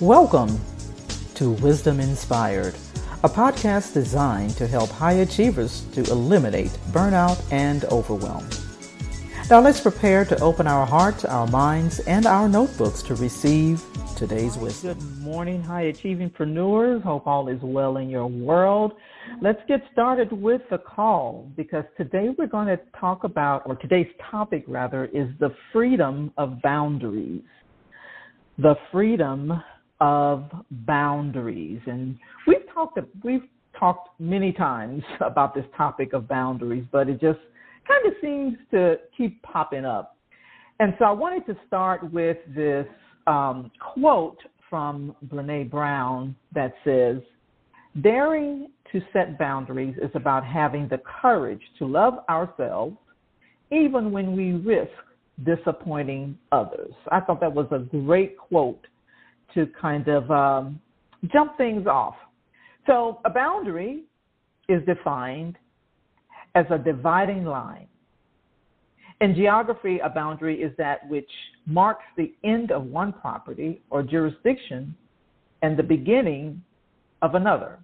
Welcome to Wisdom Inspired, a podcast designed to help high achievers to eliminate burnout and overwhelm. Now let's prepare to open our hearts, our minds, and our notebooks to receive today's wisdom. Good morning, high achievingpreneurs. Hope all is well in your world. Let's get started with the call, because today we're going to talk about, or today's topic rather, is the freedom of boundaries. The freedom of boundaries. And we've talked many times about this topic of boundaries, but it just kind of seems to keep popping up. And so I wanted to start with this quote from Brene Brown that says, "Daring to set boundaries is about having the courage to love ourselves even when we risk disappointing others." I thought that was a great quote to kind of jump things off. So a boundary is defined as a dividing line. In geography, a boundary is that which marks the end of one property or jurisdiction and the beginning of another.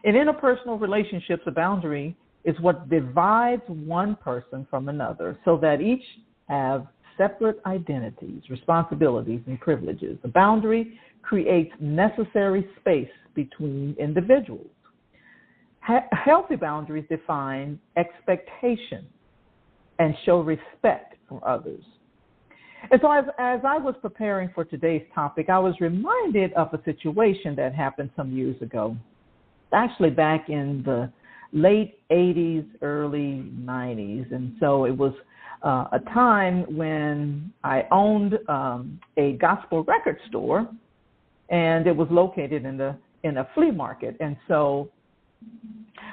In interpersonal relationships, a boundary is what divides one person from another so that each have separate identities, responsibilities, and privileges. A boundary creates necessary space between individuals. Healthy boundaries define expectation and show respect for others. And so as I was preparing for today's topic, I was reminded of a situation that happened some years ago, actually back in the late 80s, early 90s. And so it was a time when I owned a gospel record store, and it was located in a flea market. And so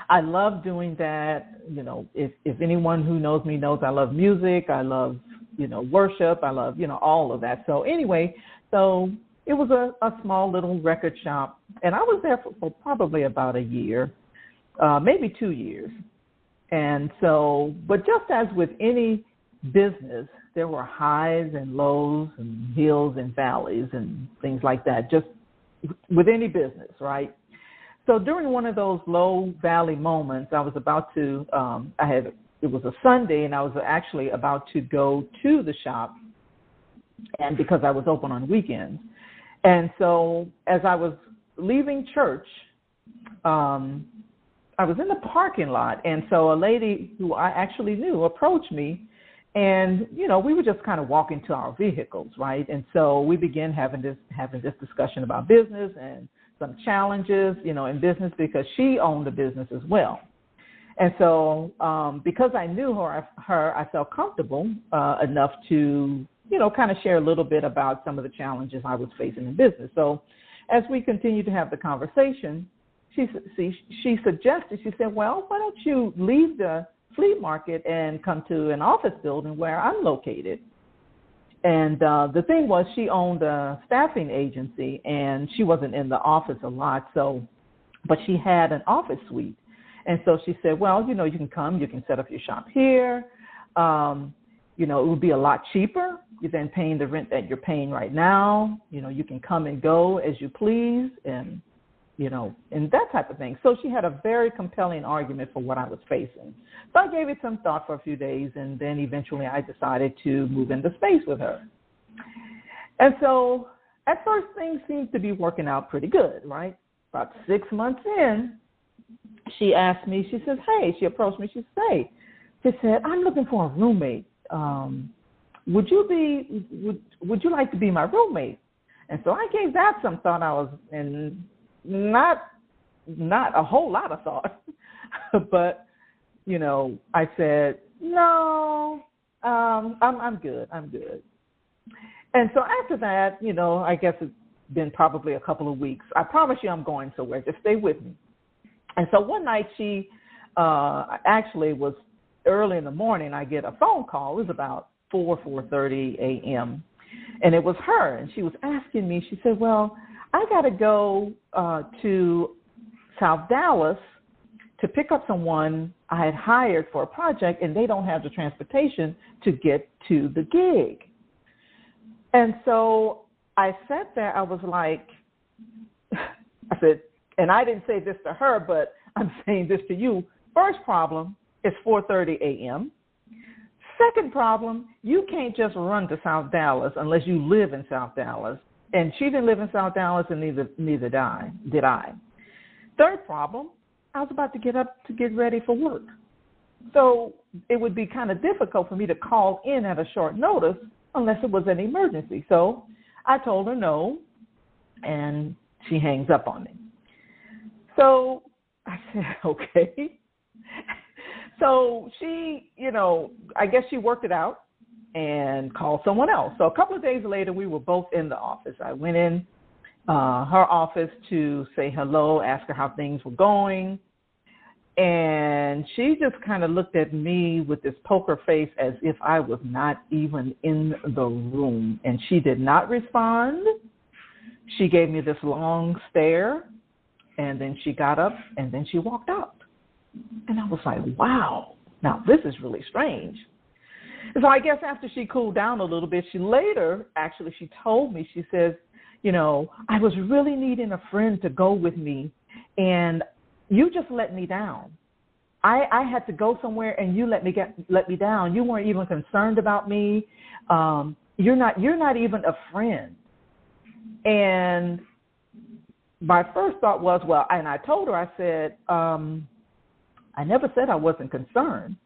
I love doing that. You know, if anyone who knows me knows I love music, I love, worship, I love, all of that. So anyway, so it was a small little record shop, and I was there for probably about a year, maybe 2 years. And so, but just as with any business, there were highs and lows and hills and valleys and things like that, just with any business, right? So during one of those low valley moments, I was about to, it was a Sunday, and I was actually about to go to the shop, and because I was open on weekends. And so as I was leaving church, I was in the parking lot, and so a lady who I actually knew approached me, and, we were just kind of walking to our vehicles, right? And so we began having this discussion about business and some challenges, in business, because she owned a business as well. And so because I knew her, I felt comfortable enough to, kind of share a little bit about some of the challenges I was facing in business. So as we continued to have the conversation, she suggested, she said, well, why don't you leave the flea market and come to an office building where I'm located. And the thing was, she owned a staffing agency, and she wasn't in the office a lot, but she had an office suite. And so she said, well, you can come, you can set up your shop here. It would be a lot cheaper than paying the rent that you're paying right now. You can come and go as you please, and that type of thing. So she had a very compelling argument for what I was facing. So I gave it some thought for a few days, and then eventually I decided to move into space with her. And so at first things seemed to be working out pretty good, right? About 6 months in, she asked me, she approached me, she said, I'm looking for a roommate. Would you like to be my roommate? And so I gave that some thought. I was in not a whole lot of thought, but, I said, no, I'm good. And so after that, I guess it's been probably a couple of weeks. I promise you I'm going somewhere. Just stay with me. And so one night she actually was early in the morning. I get a phone call. It was about 4:30 a.m. And it was her. And she was asking me, she said, well, I got to go to South Dallas to pick up someone I had hired for a project, and they don't have the transportation to get to the gig. And so I sat there, I was like, I said, and I didn't say this to her, but I'm saying this to you. First problem is 4:30 a.m. Second problem, you can't just run to South Dallas unless you live in South Dallas. And she didn't live in South Dallas, and neither did I. Third problem, I was about to get up to get ready for work. So it would be kind of difficult for me to call in at a short notice unless it was an emergency. So I told her no, and she hangs up on me. So I said, okay. So she, I guess she worked it out and called someone else. So a couple of days later, we were both in the office. I went in her office to say hello, ask her how things were going. And she just kind of looked at me with this poker face as if I was not even in the room. And she did not respond. She gave me this long stare, and then she got up, and then she walked out. And I was like, wow, now this is really strange. So I guess after she cooled down a little bit, she told me, she says, I was really needing a friend to go with me, and you just let me down. I had to go somewhere, and you let me down. You weren't even concerned about me. You're not even a friend. And my first thought was, and I told her, I said, I never said I wasn't concerned.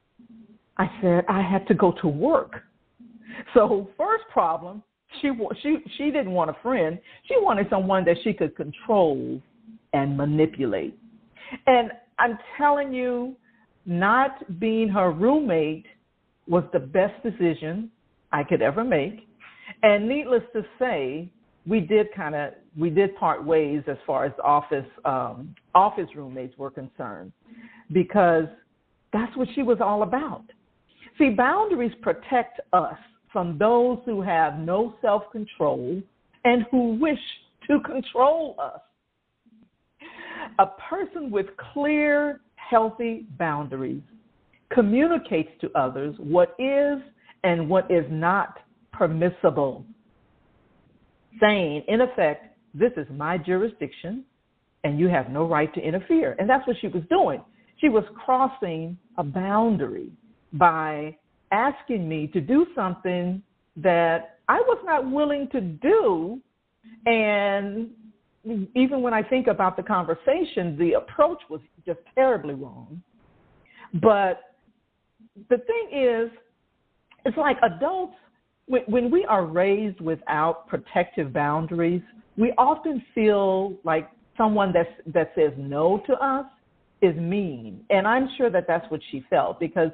I said I had to go to work. So first problem, she didn't want a friend. She wanted someone that she could control and manipulate. And I'm telling you, not being her roommate was the best decision I could ever make. And needless to say, we did part ways as far as office roommates were concerned, because that's what she was all about. See, boundaries protect us from those who have no self-control and who wish to control us. A person with clear, healthy boundaries communicates to others what is and what is not permissible, saying, in effect, this is my jurisdiction and you have no right to interfere. And that's what she was doing. She was crossing a boundary by asking me to do something that I was not willing to do. And even when I think about the conversation, the approach was just terribly wrong. But the thing is, it's like adults, when we are raised without protective boundaries, we often feel like someone that says no to us is mean. And I'm sure that that's what she felt, because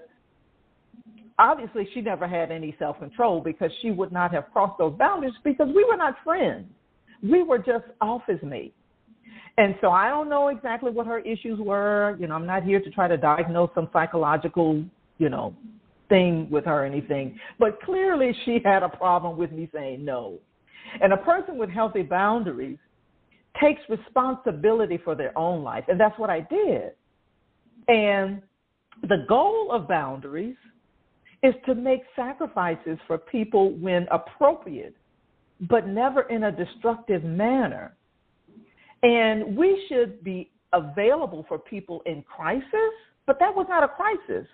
obviously she never had any self-control, because she would not have crossed those boundaries, because we were not friends. We were just office mates. And so I don't know exactly what her issues were. I'm not here to try to diagnose some psychological, thing with her or anything. But clearly she had a problem with me saying no. And a person with healthy boundaries takes responsibility for their own life. And that's what I did. And the goal of boundaries is to make sacrifices for people when appropriate, but never in a destructive manner. And we should be available for people in crisis, but that was not a crisis.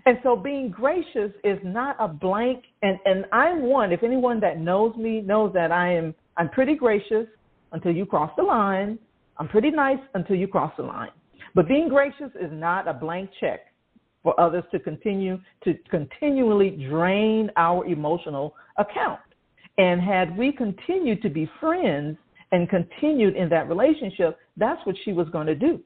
And so being gracious is not a blank, and I'm one, if anyone that knows me knows that I'm pretty gracious until you cross the line. I'm pretty nice until you cross the line. But being gracious is not a blank check for others to continually drain our emotional account. And had we continued to be friends and continued in that relationship, that's what she was going to do.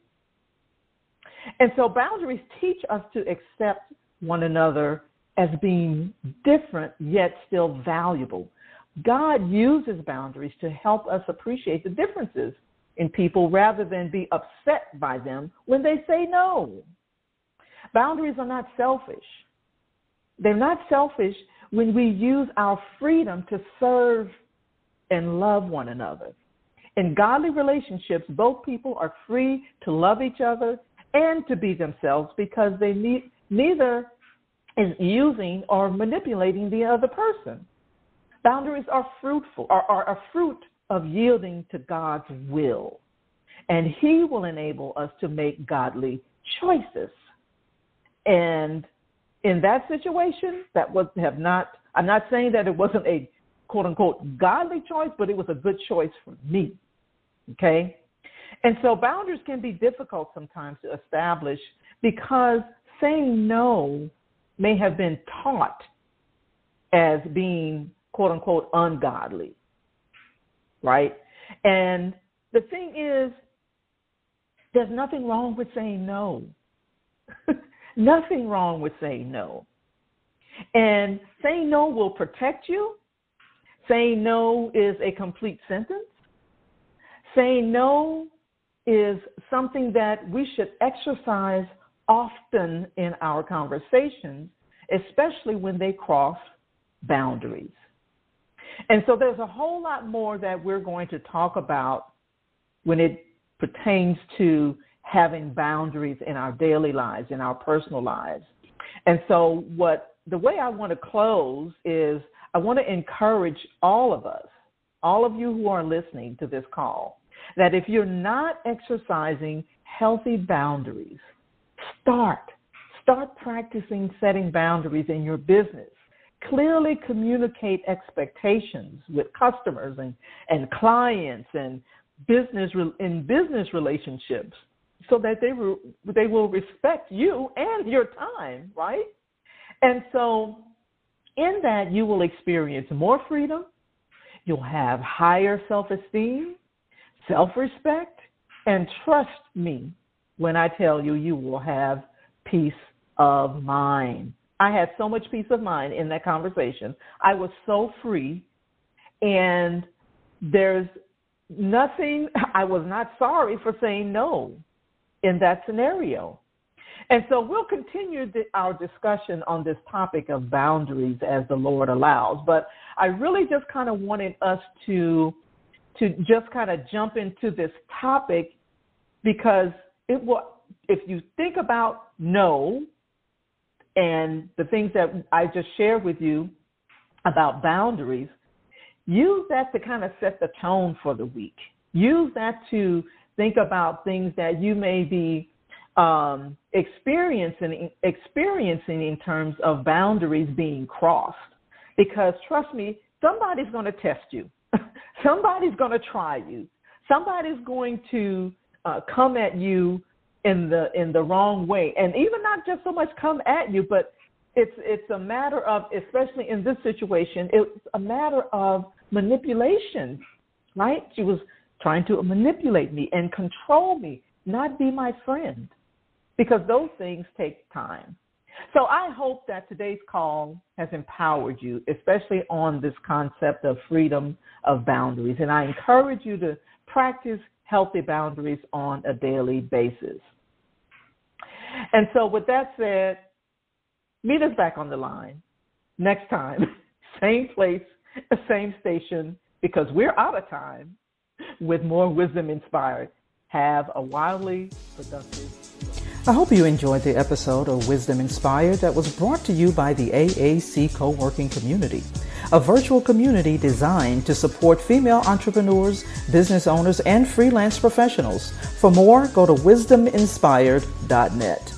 And so boundaries teach us to accept one another as being different yet still valuable. God uses boundaries to help us appreciate the differences in people rather than be upset by them when they say no. Boundaries are not selfish. They're not selfish when we use our freedom to serve and love one another. In godly relationships, both people are free to love each other and to be themselves, because neither is using or manipulating the other person. Boundaries are fruitful, are a fruit of yielding to God's will. And He will enable us to make godly choices. And in that situation, I'm not saying that it wasn't a quote unquote godly choice, but it was a good choice for me. Okay? And so boundaries can be difficult sometimes to establish because saying no may have been taught as being quote unquote ungodly. Right? And the thing is, there's nothing wrong with saying no. Nothing wrong with saying no. And saying no will protect you. Saying no is a complete sentence. Saying no is something that we should exercise often in our conversations, especially when they cross boundaries. And so there's a whole lot more that we're going to talk about when it pertains to having boundaries in our daily lives, in our personal lives. And so the way I want to close is I want to encourage all of us, all of you who are listening to this call, that if you're not exercising healthy boundaries, start practicing setting boundaries in your business. Clearly communicate expectations with customers and clients and business relationships so that they will respect you and your time, right? And so in that, you will experience more freedom. You'll have higher self-esteem, self-respect, and trust me when I tell you, you will have peace of mind. I had so much peace of mind in that conversation. I was so free, and there's nothing, I was not sorry for saying no in that scenario. And so we'll continue our discussion on this topic of boundaries as the Lord allows. But I really just kind of wanted us to just kind of jump into this topic because if you think about no and the things that I just shared with you about boundaries, use that to kind of set the tone for the week. Use that to think about things that you may be experiencing in terms of boundaries being crossed. Because trust me, somebody's going to test you. Somebody's going to try you. Somebody's going to come at you in the wrong way. And even not just so much come at you, but it's a matter of, especially in this situation, it's a matter of manipulation, right? She was trying to manipulate me and control me, not be my friend, because those things take time. So I hope that today's call has empowered you, especially on this concept of freedom of boundaries. And I encourage you to practice healthy boundaries on a daily basis. And so with that said, meet us back on the line next time, same place, same station, because we're out of time with more Wisdom Inspired. Have a wildly productive day. I hope you enjoyed the episode of Wisdom Inspired that was brought to you by the AAC Co-working Community, a virtual community designed to support female entrepreneurs, business owners, and freelance professionals. For more, go to wisdominspired.net.